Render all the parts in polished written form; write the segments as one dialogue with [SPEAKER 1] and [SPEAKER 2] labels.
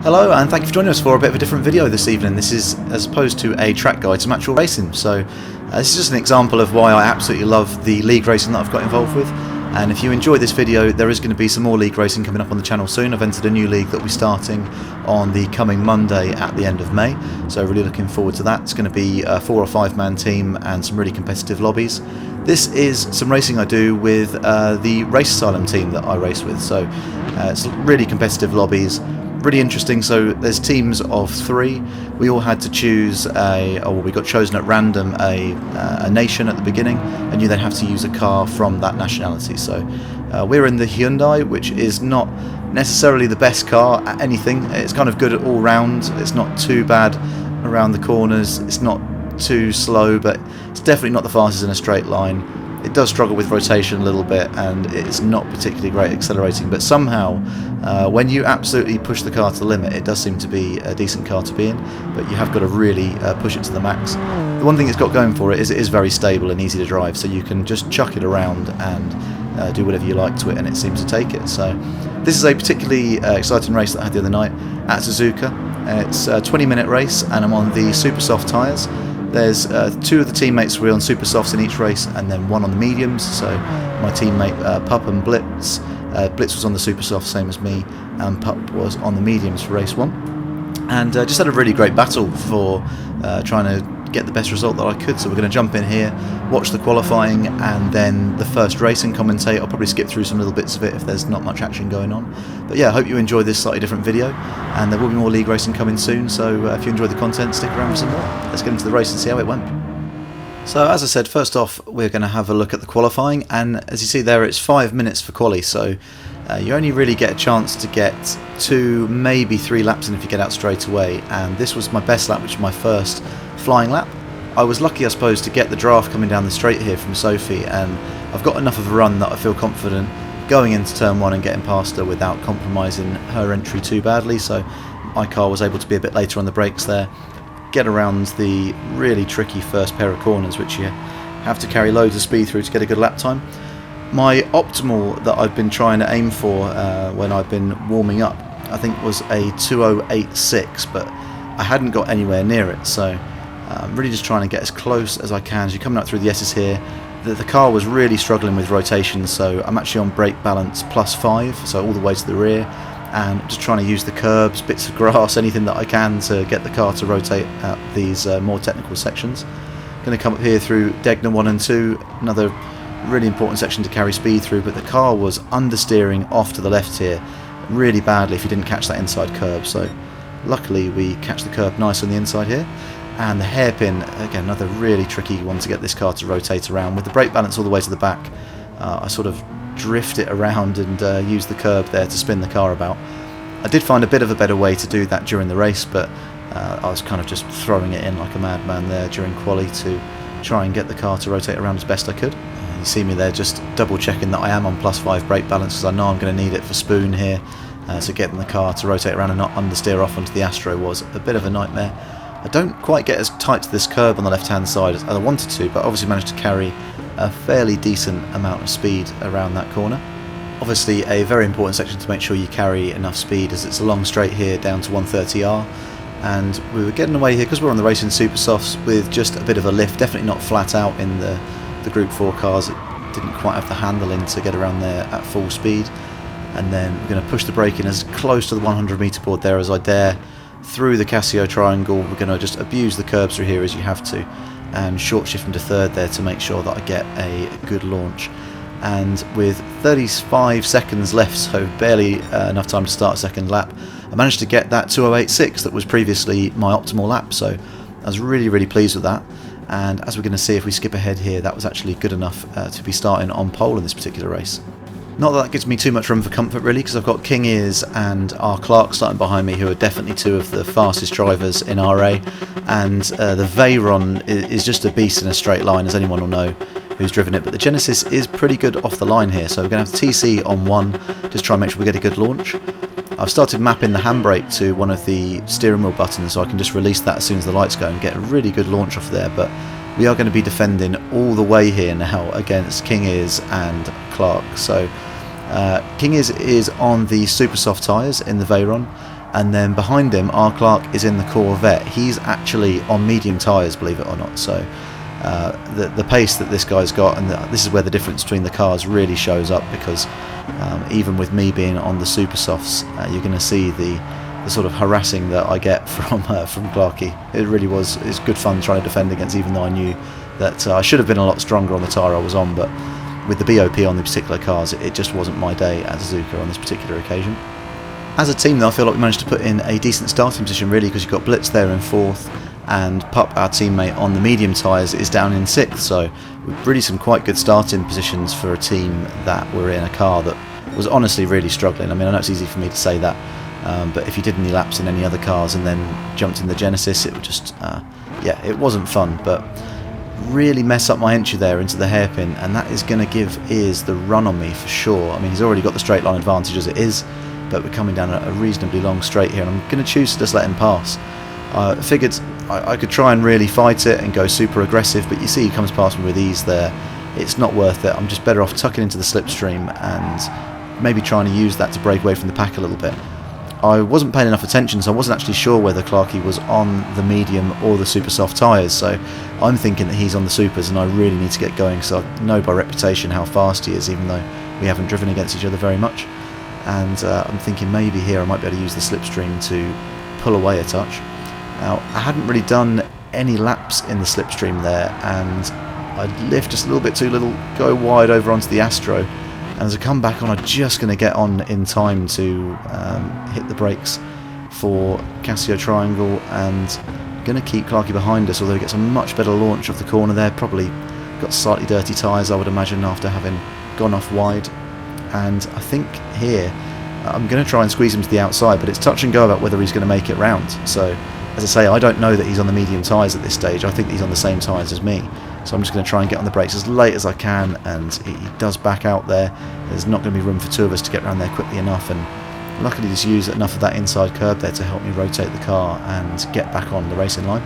[SPEAKER 1] Hello and thank you for joining us for a bit of a different video this evening. This is as opposed to a track guide, some actual racing. So this is just an example of why I absolutely love the league racing that I've got involved with. And if you enjoy this video, there is going to be some more league racing coming up on the channel soon. I've entered a new league that will be starting on the coming Monday at the end of May. So really looking forwad to that. It's going to be a 4 or 5 man team and some really competitive lobbies. This is some racing I do with the Race Asylum team that I race with. So it's really competitive lobbies. Really interesting. So there's teams of 3. We all had to choose we got chosen at random a nation at the beginning, and you then have to use a car from that nationality. So we're in the Hyundai, which is not necessarily the best car at anything. It's kind of good all round. It's not too bad around the corners. It's not too slow, but it's definitely not the fastest in a straight line. It does struggle with rotation a little bit, and it's not particularly great accelerating, but somehow when you absolutely push the car to the limit, it does seem to be a decent car to be in, but you have got to really push it to the max. The one thing it's got going for it is very stable and easy to drive, so you can just chuck it around and do whatever you like to it, and it seems to take it. So this is a particularly exciting race that I had the other night at Suzuka. It's a 20-minute race, and I'm on the super soft tyres. There's 2 of the teammates were on super softs in each race, and then 1 on the mediums. So my teammate Pup and Blitz. Blitz was on the super soft, same as me, and Pup was on the mediums for race 1. And just had a really great battle for trying to get the best result that I could. So we're going to jump in here, watch the qualifying, and then the first race and commentate. I'll probably skip through some little bits of it if there's not much action going on. But yeah, I hope you enjoy this slightly different video, and there will be more league racing coming soon, so if you enjoy the content, stick around for some more. Let's get into the race and see how it went. So as I said, first off we're going to have a look at the qualifying, and as you see there, it's 5 minutes for quali, so you only really get a chance to get 2, maybe 3 laps in if you get out straight away, and this was my best lap, which is my first flying lap. I was lucky, I suppose, to get the draft coming down the straight here from Sophie, and I've got enough of a run that I feel confident going into turn 1 and getting past her without compromising her entry too badly, so my car was able to be a bit later on the brakes there, get around the really tricky first pair of corners which you have to carry loads of speed through to get a good lap time. My optimal that I've been trying to aim for when I've been warming up, I think was a 2:08.6, but I hadn't got anywhere near it, so I'm really just trying to get as close as I can. As you're coming up through the S's here, the car was really struggling with rotation, so I'm actually on brake balance +5, so all the way to the rear, and just trying to use the curbs, bits of grass, anything that I can to get the car to rotate at these more technical sections. Going to come up here through Degner 1 and 2, another really important section to carry speed through, but the car was understeering off to the left here really badly if you didn't catch that inside curb, so luckily we catch the curb nice on the inside here. And the hairpin, again, another really tricky one to get this car to rotate around. With the brake balance all the way to the back, I sort of drift it around and use the curb there to spin the car about. I did find a bit of a better way to do that during the race, but I was kind of just throwing it in like a madman there during quali to try and get the car to rotate around as best I could. You see me there just double checking that I am on +5 brake balance, because I know I'm going to need it for spoon here, so getting the car to rotate around and not understeer off onto the Astro was a bit of a nightmare. I don't quite get as tight to this curb on the left hand side as I wanted to, but obviously managed to carry a fairly decent amount of speed around that corner. Obviously a very important section to make sure you carry enough speed, as it's a long straight here down to 130R, and we were getting away here because we're on the racing super softs with just a bit of a lift, definitely not flat out in the group 4 cars. It didn't quite have the handle in to get around there at full speed, and then we're going to push the brake in as close to the 100 metre board there as I dare. Through the Casio triangle, we're going to just abuse the curbs through here as you have to, and short shift into 3rd there to make sure that I get a good launch. And with 35 seconds left, so barely enough time to start a second lap, I managed to get that 2:08.6 that was previously my optimal lap, so I was really pleased with that. And as we're going to see if we skip ahead here, that was actually good enough to be starting on pole in this particular race. Not that gives me too much room for comfort really, because I've got King Ears and R. Clark starting behind me, who are definitely 2 of the fastest drivers in RA, and the Veyron is just a beast in a straight line, as anyone will know who's driven it, but the Genesis is pretty good off the line here, so we're going to have TC on 1, just try and make sure we get a good launch. I've started mapping the handbrake to one of the steering wheel buttons, so I can just release that as soon as the lights go and get a really good launch off there, but we are going to be defending all the way here now against King Ears and Clark. So King is on the super soft tyres in the Veyron, and then behind him R. Clark is in the Corvette. He's actually on medium tyres, believe it or not, so the pace that this guy's got, and this is where the difference between the cars really shows up, because even with me being on the super softs, you're going to see the sort of harassing that I get from Clarky. It really was. It's good fun trying to defend against, even though I knew that I should have been a lot stronger on the tyre I was on, but with the BOP on the particular cars, it just wasn't my day at Suzuka on this particular occasion. As a team though, I feel like we managed to put in a decent starting position really, because you've got Blitz there in 4th, and Pup, our teammate on the medium tyres, is down in 6th, so really some quite good starting positions for a team that were in a car that was honestly really struggling. I mean, I know it's easy for me to say that, but if you did any laps in any other cars and then jumped in the Genesis, it would just, yeah, it wasn't fun, but really mess up my entry there into the hairpin, and that is going to give Ears the run on me for sure. I mean, he's already got the straight line advantage as it is, but we're coming down a reasonably long straight here, and I'm going to choose to just let him pass. I figured I could try and really fight it and go super aggressive, but you see he comes past me with ease there. It's not worth it. I'm just better off tucking into the slipstream and maybe trying to use that to break away from the pack a little bit. I wasn't paying enough attention, so I wasn't actually sure whether Clarky was on the medium or the super soft tyres, so I'm thinking that he's on the supers and I really need to get going, so I know by reputation how fast he is, even though we haven't driven against each other very much. And I'm thinking maybe here I might be able to use the slipstream to pull away a touch. Now, I hadn't really done any laps in the slipstream there, and I'd lift just a little bit too little, go wide over onto the Astro, and as I come back on, I'm just going to get on in time to hit the brakes for Casio Triangle, and going to keep Clarky behind us, although he gets a much better launch off the corner there. Probably got slightly dirty tyres, I would imagine, after having gone off wide. And I think here I'm going to try and squeeze him to the outside, but it's touch and go about whether he's going to make it round. So, as I say, I don't know that he's on the medium tyres at this stage. I think that he's on the same tyres as me. So I'm just going to try and get on the brakes as late as I can, and he does back out there. There's not going to be room for two of us to get around there quickly enough, and luckily just use enough of that inside curb there to help me rotate the car and get back on the racing line.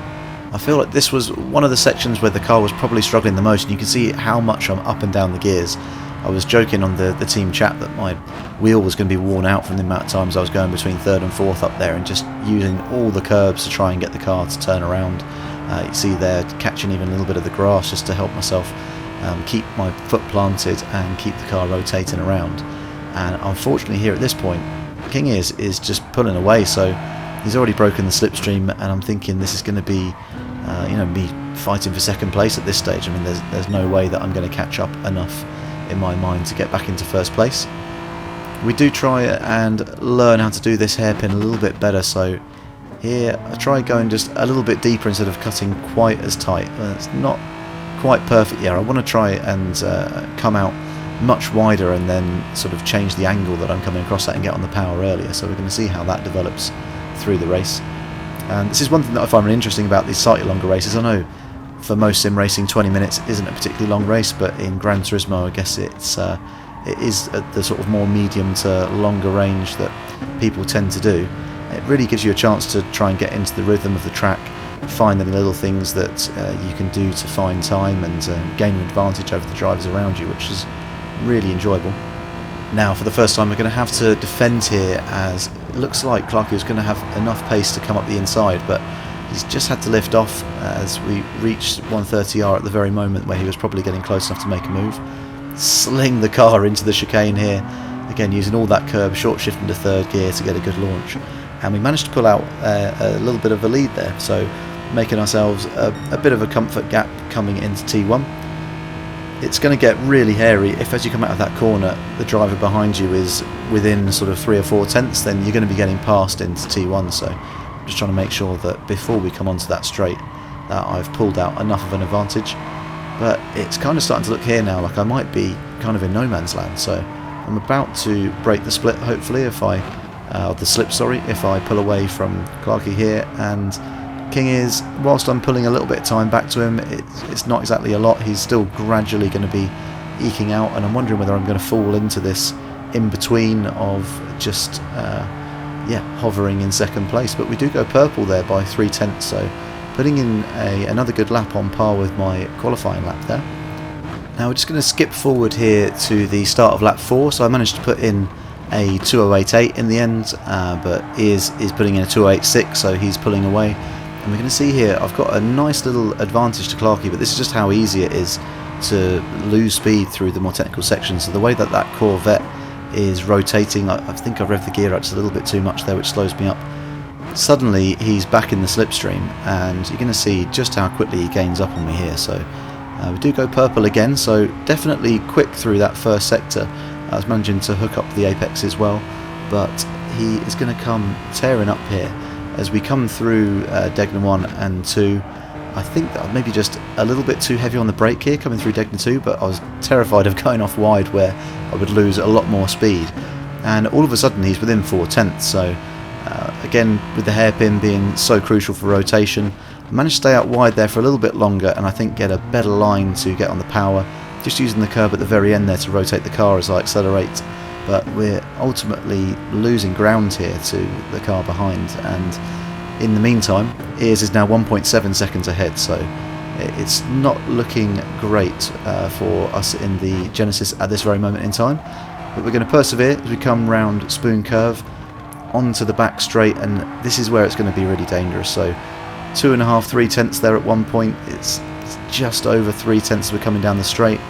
[SPEAKER 1] I feel like this was one of the sections where the car was probably struggling the most, and you can see how much I'm up and down the gears. I was joking on the team chat that my wheel was going to be worn out from the amount of times I was going between 3rd and 4th up there, and just using all the curbs to try and get the car to turn around. You see there, catching even a little bit of the grass just to help myself keep my foot planted and keep the car rotating around. And unfortunately here at this point, King is just pulling away, so he's already broken the slipstream, and I'm thinking this is going to be me fighting for 2nd place at this stage. I mean, there's no way that I'm going to catch up enough in my mind to get back into 1st place. We do try and learn how to do this hairpin a little bit better, so here I try going just a little bit deeper instead of cutting quite as tight. It's not quite perfect yet. I want to try and come out much wider and then sort of change the angle that I'm coming across at and get on the power earlier, so we're going to see how that develops through the race. And this is one thing that I find really interesting about these slightly longer races. I know for most sim racing 20 minutes isn't a particularly long race, but in Gran Turismo I guess it is at the sort of more medium to longer range that people tend to do. It really gives you a chance to try and get into the rhythm of the track, find the little things that you can do to find time and gain an advantage over the drivers around you, which is really enjoyable. Now for the first time we're going to have to defend here, as it looks like Clarky is going to have enough pace to come up the inside, but he's just had to lift off as we reached 130R at the very moment where he was probably getting close enough to make a move. Sling the car into the chicane here, again using all that curb, short shift into 3rd gear to get a good launch, and we managed to pull out a little bit of a lead there, so making ourselves a bit of a comfort gap coming into T1. It's going to get really hairy if, as you come out of that corner, the driver behind you is within sort of 3 or 4 tenths, then you're going to be getting passed into T1, so I'm just trying to make sure that before we come onto that straight that I've pulled out enough of an advantage. But it's kind of starting to look here now like I might be kind of in no man's land, so I'm about to break the split hopefully if I if I pull away from Clarky here, and King is, whilst I'm pulling a little bit of time back to him, it's not exactly a lot. He's still gradually going to be eking out, and I'm wondering whether I'm going to fall into this in between of just hovering in 2nd place. But we do go purple there by 3 tenths, so putting in another good lap on par with my qualifying lap there. Now we're just going to skip forward here to the start of lap 4, so I managed to put in a 2:08.8 in the end, but is putting in a 2:08.6, so he's pulling away. And we're going to see here, I've got a nice little advantage to Clarkey, but this is just how easy it is to lose speed through the more technical sections. So the way that that Corvette is rotating, I think I've revved the gear out just a little bit too much there, which slows me up. Suddenly he's back in the slipstream, and you're going to see just how quickly he gains up on me here. So we do go purple again, so definitely quick through that first sector. I was managing to hook up the apex as well, but he is going to come tearing up here as we come through Degner 1 and 2. I think that maybe just a little bit too heavy on the brake here coming through Degner 2, but I was terrified of going off wide where I would lose a lot more speed. And all of a sudden he's within 4/10, so again with the hairpin being so crucial for rotation, I managed to stay out wide there for a little bit longer, and I think get a better line to get on the power, just using the curb at the very end there to rotate the car as I accelerate. But we're ultimately losing ground here to the car behind, and in the meantime Ears is now 1.7 seconds ahead, so it's not looking great for us in the Genesis at this very moment in time. But we're going to persevere as we come round Spoon Curve onto the back straight, and this is where it's going to be really dangerous. So 2.5, 3/10 there at one point. It's just over 3/10 as we're coming down the straight.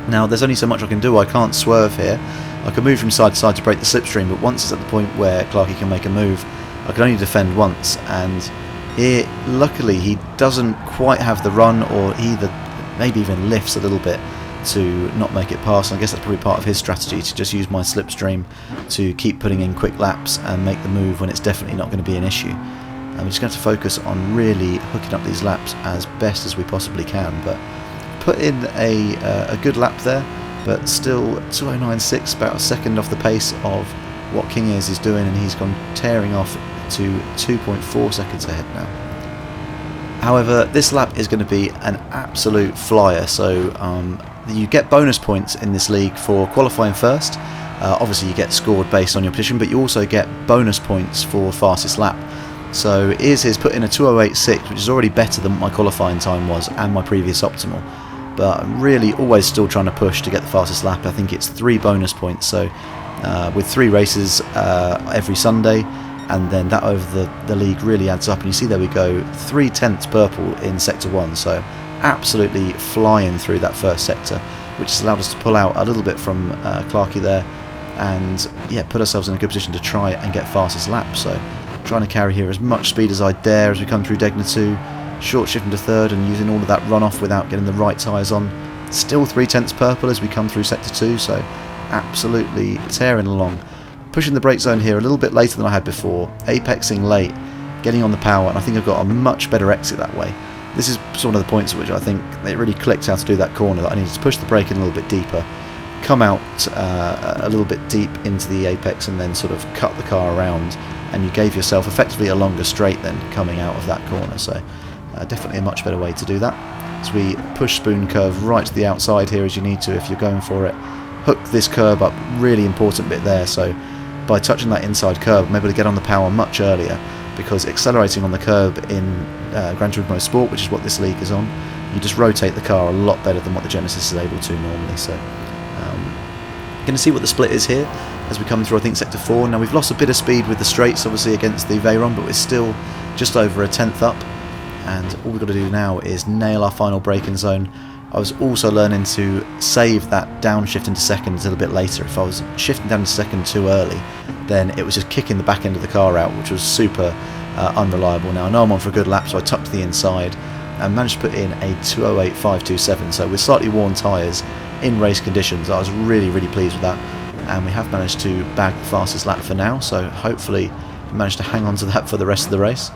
[SPEAKER 1] Now there's only so much I can do. I can't swerve here. I can move from side to side to break the slipstream, but once it's at the point where Clarkey can make a move, I can only defend once. And here, luckily, he doesn't quite have the run, or either maybe even lifts a little bit to not make it past. And I guess that's probably part of his strategy, to just use my slipstream to keep putting in quick laps and make the move when it's definitely not going to be an issue. And we're just going to focus on really hooking up these laps as best as we possibly can. But put in a good lap there, but still 2:09.6, about a second off the pace of what King is doing, and he's gone tearing off to 2.4 seconds ahead now. However, this lap is going to be an absolute flyer, so you get bonus points in this league for qualifying first. Obviously you get scored based on your position, but you also get bonus points for fastest lap. So Ears put in a 2:08.6, which is already better than my qualifying time was and my previous optimal. But I'm really always still trying to push to get the fastest lap. I think it's 3 bonus points, so with 3 races every Sunday, and then that over the league really adds up. And you see there we go, 3/10 purple in sector 1, so absolutely flying through that first sector, which has allowed us to pull out a little bit from Clarkey there, and yeah, put ourselves in a good position to try and get fastest lap. So trying to carry here as much speed as I dare as we come through Degner 2, short shift into third and using all of that runoff without getting the right tyres on. Still 3/10 purple as we come through sector 2, so absolutely tearing along. Pushing the brake zone here a little bit later than I had before, apexing late, getting on the power, and I think I've got a much better exit that way. This is one of the points at which I think it really clicked how to do that corner, that I needed to push the brake in a little bit deeper, come out a little bit deep into the apex, and then sort of cut the car around, and you gave yourself effectively a longer straight then coming out of that corner. So definitely a much better way to do that. As we push Spoon Curve right to the outside here as you need to if you're going for it. Hook this curb up, really important bit there, so by touching that inside curb I'm able to get on the power much earlier, because accelerating on the curb in Gran Turismo Sport, which is what this league is on, you just rotate the car a lot better than what the Genesis is able to normally. So going to see what the split is here as we come through, I think, sector 4. Now we've lost a bit of speed with the straights obviously against the Veyron, but we're still just over a 10th up, and all we've got to do now is nail our final braking zone. I was also learning to save that downshift into second a little bit later. If I was shifting down to second too early, then it was just kicking the back end of the car out, which was super unreliable. Now I know I'm on for a good lap, so I tucked to the inside and managed to put in a 2:08.527, so with slightly worn tyres in race conditions. I was really pleased with that, and we have managed to bag the fastest lap for now, so hopefully we managed to hang on to that for the rest of the race.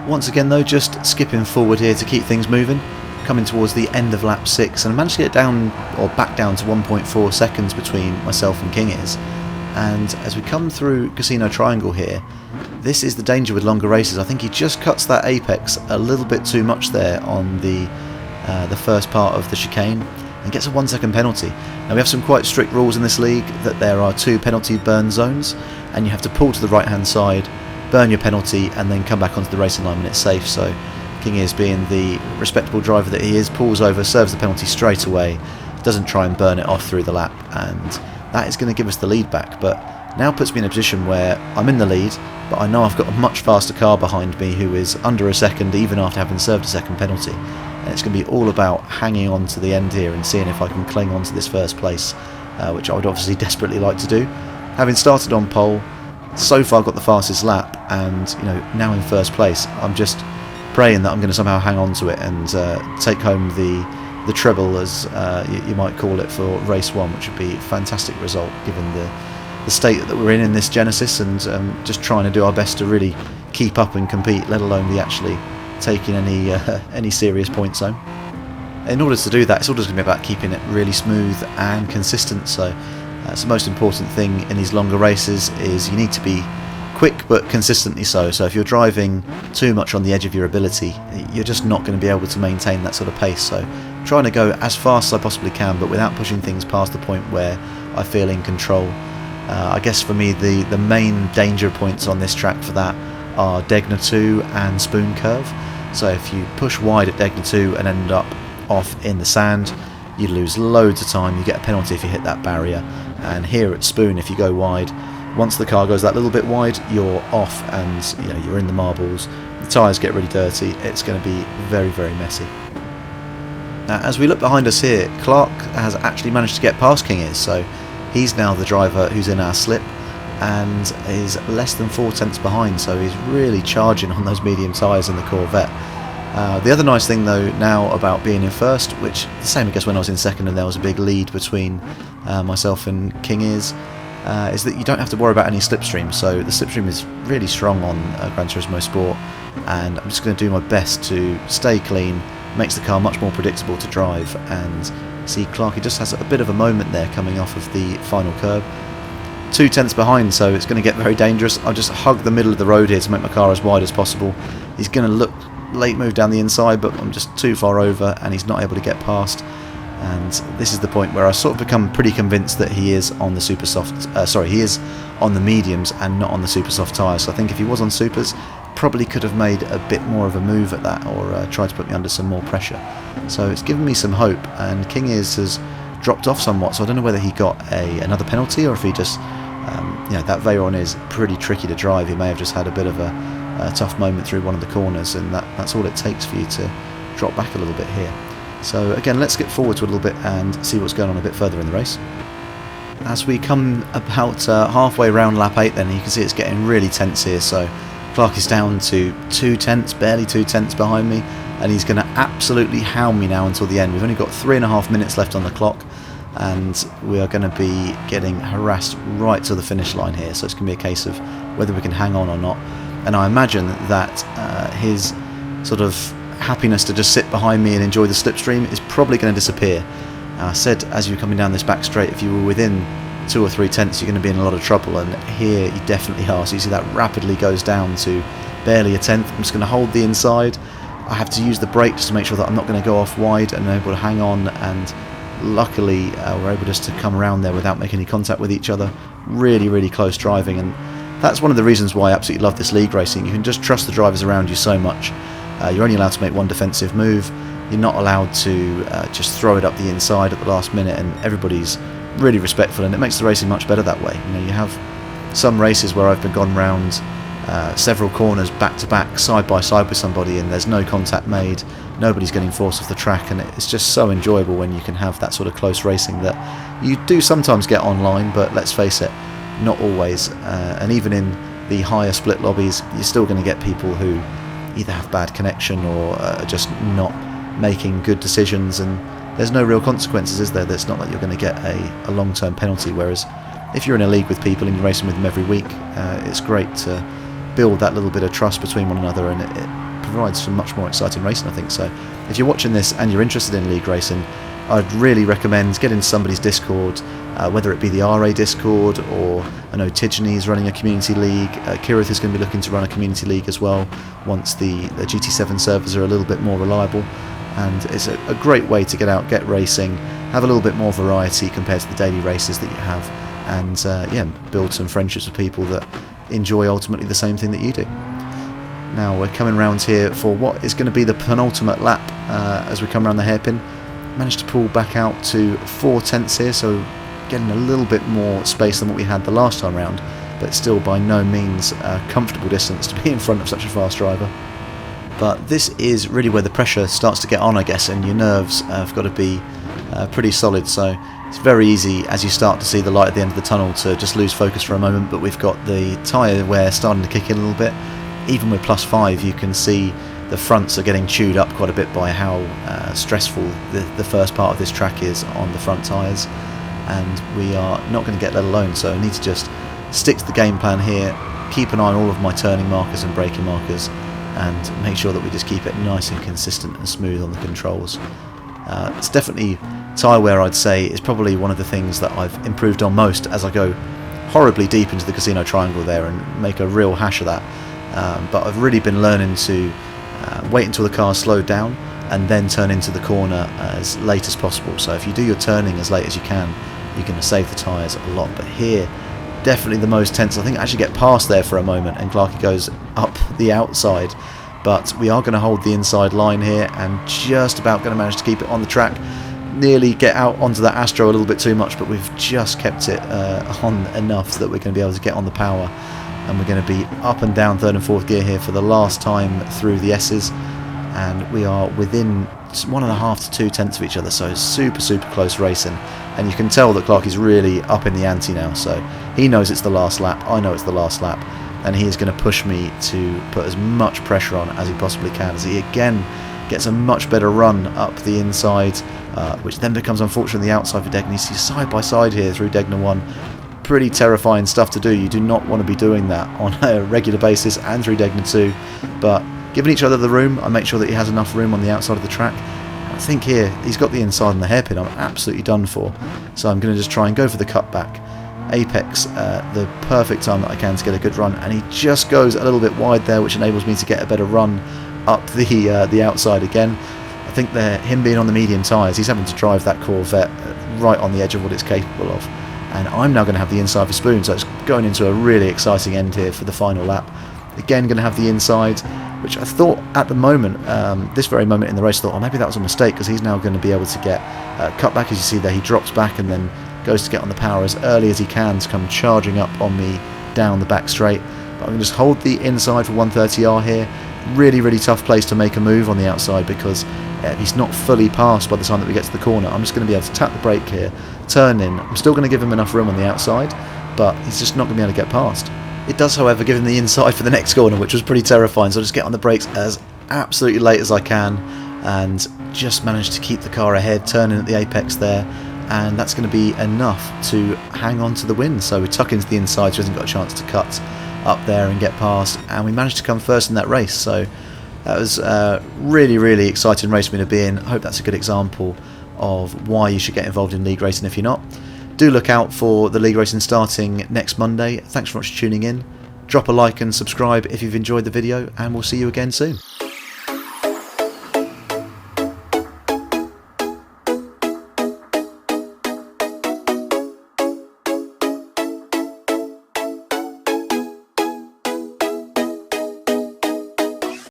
[SPEAKER 1] Once again though, just skipping forward here to keep things moving, coming towards the end of lap 6, and I managed to get down, or back down to 1.4 seconds between myself and King is. And as we come through Casino Triangle here, this is the danger with longer races. I think he just cuts that apex a little bit too much there on the first part of the chicane, and gets a 1 second penalty. Now we have some quite strict rules in this league that there are 2 penalty burn zones, and you have to pull to the right hand side, burn your penalty, and then come back onto the racing line when it's safe. So King is, being the respectable driver that he is, pulls over, serves the penalty straight away, doesn't try and burn it off through the lap, and that is going to give us the lead back. But now puts me in a position where I'm in the lead, but I know I've got a much faster car behind me who is under a second, even after having served a second penalty. And it's going to be all about hanging on to the end here and seeing if I can cling on to this first place, which I would obviously desperately like to do. Having started on pole, so far got the fastest lap, and now in first place. I'm just praying that I'm going to somehow hang on to it and take home the treble, as you might call it, for race 1, which would be a fantastic result given the state that we're in this Genesis, and just trying to do our best to really keep up and compete, let alone be actually taking any serious point zone. In order to do that, it's all just going to be about keeping it really smooth and consistent. So that's the most important thing in these longer races, is you need to be quick but consistently so. So if you're driving too much on the edge of your ability, you're just not going to be able to maintain that sort of pace. So trying to go as fast as I possibly can, but without pushing things past the point where I feel in control. I guess for me the main danger points on this track for that are Degner 2 and Spoon Curve. So if you push wide at Degner 2 and end up off in the sand, you lose loads of time, you get a penalty if you hit that barrier. And here at Spoon, if you go wide, once the car goes that little bit wide, you're off, and you're in the marbles, the tyres get really dirty, it's going to be very, very messy. Now, as we look behind us here, Clark has actually managed to get past King is, so he's now the driver who's in our slip and is less than 4 tenths behind, so he's really charging on those medium tyres in the Corvette. The other nice thing though now about being in first, which the same I guess when I was in second and there was a big lead between myself and King is that you don't have to worry about any slipstream. So the slipstream is really strong on Gran Turismo Sport, and I'm just going to do my best to stay clean. Makes the car much more predictable to drive, and see Clarky just has a bit of a moment there coming off of the final curb. 2 tenths behind, so it's going to get very dangerous. I'll just hug the middle of the road here to make my car as wide as possible. He's going to look late move down the inside, but I'm just too far over and he's not able to get past. And this is the point where I sort of become pretty convinced that he is on the super soft, he is on the mediums and not on the super soft tyres. So I think if he was on supers, probably could have made a bit more of a move at that, or tried to put me under some more pressure. So it's given me some hope, and King has dropped off somewhat, so I don't know whether he got another penalty or if he just, that Veyron is pretty tricky to drive. He may have just had a bit of a tough moment through one of the corners, and that's all it takes for you to drop back a little bit here. So again, let's get forward to a little bit and see what's going on a bit further in the race. As we come about halfway around lap 8 then, you can see it's getting really tense here. So Clark is down to 2 tenths, barely 2 tenths behind me, and he's going to absolutely hound me now until the end. We've only got 3.5 minutes left on the clock, and we are going to be getting harassed right to the finish line here. So it's going to be a case of whether we can hang on or not. And I imagine that his sort of happiness to just sit behind me and enjoy the slipstream is probably going to disappear. I said as you're coming down this back straight, if you were within 2 or 3 tenths, you're going to be in a lot of trouble, and here you definitely are. So you see that rapidly goes down to barely a tenth. I'm just going to hold the inside. I have to use the brake just to make sure that I'm not going to go off wide and able to hang on, and luckily we're able just to come around there without making any contact with each other. Really, really close driving, and that's one of the reasons why I absolutely love this league racing. You can just trust the drivers around you so much. You're only allowed to make one defensive move. You're not allowed to just throw it up the inside at the last minute, and everybody's really respectful, and it makes the racing much better that way. You have some races where I've been gone round several corners back to back, side by side with somebody, and there's no contact made, nobody's getting forced off the track, and it's just so enjoyable when you can have that sort of close racing that you do sometimes get online, but let's face it, not always. And even in the higher split lobbies, you're still going to get people who either have bad connection or are just not making good decisions, and there's no real consequences, is there? It's not like you're going to get a long-term penalty, whereas if you're in a league with people and you're racing with them every week, it's great to build that little bit of trust between one another, and it provides some much more exciting racing, I think. So if you're watching this and you're interested in league racing, I'd really recommend getting into somebody's Discord, whether it be the RA Discord, or I know Tidgeney's running a community league. Kirith is going to be looking to run a community league as well once the GT7 servers are a little bit more reliable. And it's a great way to get out, get racing, have a little bit more variety compared to the daily races that you have, and build some friendships with people that enjoy ultimately the same thing that you do. Now we're coming round here for what is going to be the penultimate lap. As we come around the hairpin, managed to pull back out to 4 tenths here, so getting a little bit more space than what we had the last time round, but still by no means a comfortable distance to be in front of such a fast driver. But this is really where the pressure starts to get on, I guess, and your nerves have got to be pretty solid, so it's very easy as you start to see the light at the end of the tunnel to just lose focus for a moment. But we've got the tyre wear starting to kick in a little bit. Even with +5, you can see the fronts are getting chewed up quite a bit by how stressful the first part of this track is on the front tyres, and we are not going to get let alone, so I need to just stick to the game plan here, keep an eye on all of my turning markers and braking markers, and make sure that we just keep it nice and consistent and smooth on the controls. It's definitely tyre wear, I'd say, is probably one of the things that I've improved on most as I go horribly deep into the casino triangle there and make a real hash of that. But I've really been learning to wait until the car's slowed down and then turn into the corner as late as possible. So if you do your turning as late as you can, you're going to save the tyres a lot. But here, definitely the most tense. I think I actually get past there for a moment and Clarky goes up the outside, but we are going to hold the inside line here and just about going to manage to keep it on the track. Nearly get out onto that Astro a little bit too much, but we've just kept it on enough that we're going to be able to get on the power, and we're going to be up and down third and fourth gear here for the last time through the S's, and we are within 1.5 to 2 tenths of each other, so super close racing. And you can tell that Clark is really up in the ante now, so he knows it's the last lap, I know it's the last lap, and he is going to push me to put as much pressure on as he possibly can, as he again gets a much better run up the inside, which then becomes unfortunately the outside for Degner. You see side by side here through Degner 1. Pretty terrifying stuff to do. You do not want to be doing that on a regular basis, and through Degner 2, but giving each other the room, I make sure that he has enough room on the outside of the track. I think here he's got the inside and the hairpin. I'm absolutely done for, so I'm going to just try and go for the cutback. Apex, the perfect time that I can to get a good run, and he just goes a little bit wide there, which enables me to get a better run up the outside again. I think him being on the medium tyres, he's having to drive that Corvette right on the edge of what it's capable of, and I'm now going to have the inside for Spoon, so it's going into a really exciting end here for the final lap. Again, going to have the inside, which I thought at the moment, this very moment in the race, I thought, oh, maybe that was a mistake, because he's now going to be able to get cut back. As you see there, he drops back and then goes to get on the power as early as he can to come charging up on me down the back straight. But I'm going to just hold the inside for 130R here. Really tough place to make a move on the outside, because if he's not fully passed by the time that we get to the corner, I'm just going to be able to tap the brake here, turn in. I'm still going to give him enough room on the outside, but he's just not going to be able to get past. It does, however, give him the inside for the next corner, which was pretty terrifying, so I just get on the brakes as absolutely late as I can and just manage to keep the car ahead, turning at the apex there, and that's going to be enough to hang on to the win. So we tuck into the inside, so he hasn't got a chance to cut up there and get past, and we managed to come first in that race. So that was a really exciting race for me to be in. I hope that's a good example of why you should get involved in league racing if you're not. Do look out for the league racing starting next Monday. Thanks very much for tuning in. Drop a like and subscribe if you've enjoyed the video, and we'll see you again soon.